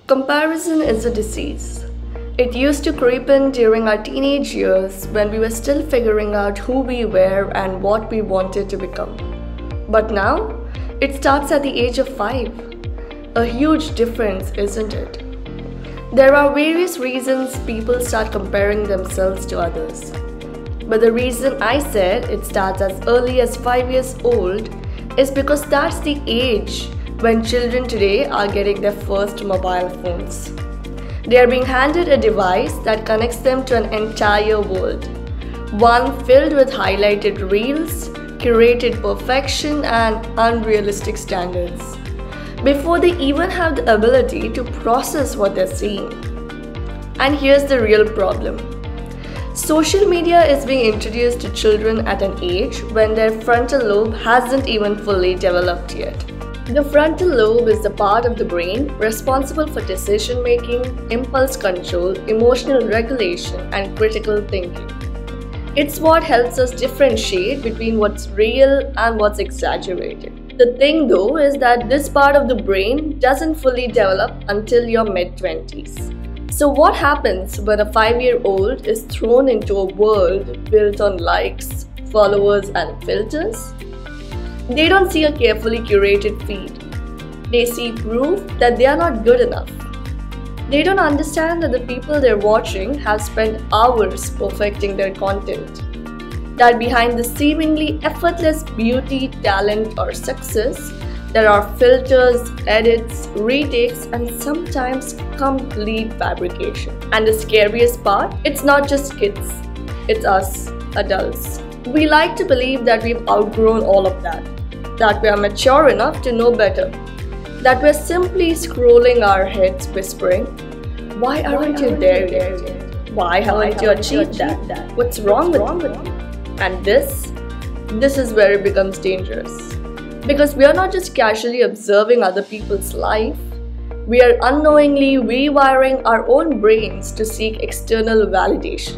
Comparison is a disease. It used to creep in during our teenage years when we were still figuring out who we were and what we wanted to become. But now, it starts at the age of 5. A huge difference, isn't it? There are various reasons people start comparing themselves to others. But the reason I said it starts as early as 5 years old is because that's the age when children today are getting their first mobile phones. They are being handed a device that connects them to an entire world, one filled with highlighted reels, curated perfection, and unrealistic standards, before they even have the ability to process what they're seeing. And here's the real problem. Social media is being introduced to children at an age when their frontal lobe hasn't even fully developed yet. The frontal lobe is the part of the brain responsible for decision making, impulse control, emotional regulation, and critical thinking. It's what helps us differentiate between what's real and what's exaggerated. The thing though is that this part of the brain doesn't fully develop until your mid-20s. So what happens when a 5-year-old is thrown into a world built on likes, followers, and filters? They don't see a carefully curated feed. They see proof that they are not good enough. They don't understand that the people they're watching have spent hours perfecting their content. That behind the seemingly effortless beauty, talent, or success, there are filters, edits, retakes, and sometimes complete fabrication. And the scariest part, it's not just kids, it's us, adults. We like to believe that we've outgrown all of that we are mature enough to know better, that we're simply scrolling our heads whispering, "Why aren't you there yet? Why haven't you achieved that? What's wrong with you?" And this is where it becomes dangerous. Because we are not just casually observing other people's life, we are unknowingly rewiring our own brains to seek external validation.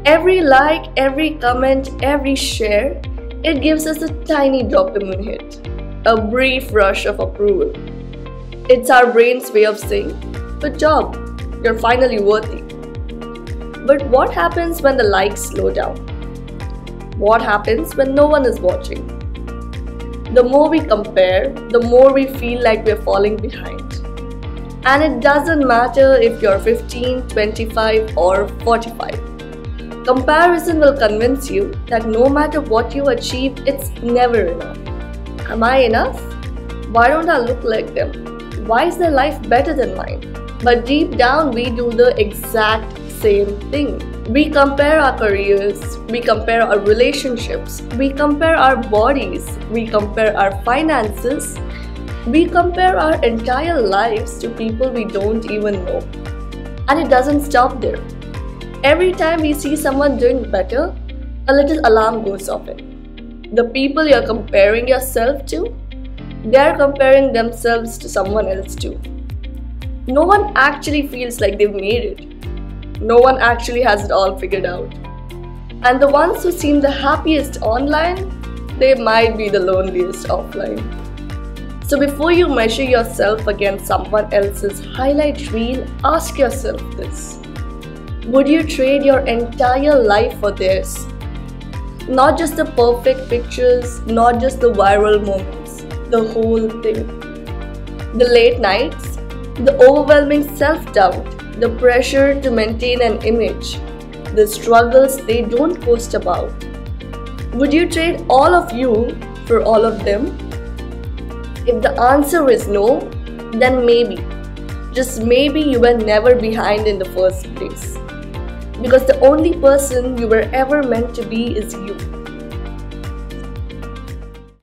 Every like, every comment, every share, it gives us a tiny dopamine hit, a brief rush of approval. It's our brain's way of saying, "Good job, you're finally worthy." But what happens when the likes slow down? What happens when no one is watching? The more we compare, the more we feel like we're falling behind. And it doesn't matter if you're 15, 25, or 45. Comparison will convince you that no matter what you achieve, it's never enough. Am I enough? Why don't I look like them? Why is their life better than mine? But deep down, we do the exact same thing. We compare our careers, we compare our relationships, we compare our bodies, we compare our finances, we compare our entire lives to people we don't even know. And it doesn't stop there. Every time we see someone doing better, a little alarm goes off. The people you're comparing yourself to, they're comparing themselves to someone else too. No one actually feels like they've made it. No one actually has it all figured out. And the ones who seem the happiest online, they might be the loneliest offline. So before you measure yourself against someone else's highlight reel, ask yourself this. Would you trade your entire life for theirs? Not just the perfect pictures, not just the viral moments, the whole thing. The late nights, the overwhelming self-doubt, the pressure to maintain an image, the struggles they don't post about. Would you trade all of you for all of them? If the answer is no, then maybe, just maybe you were never behind in the first place. Because the only person you were ever meant to be is you.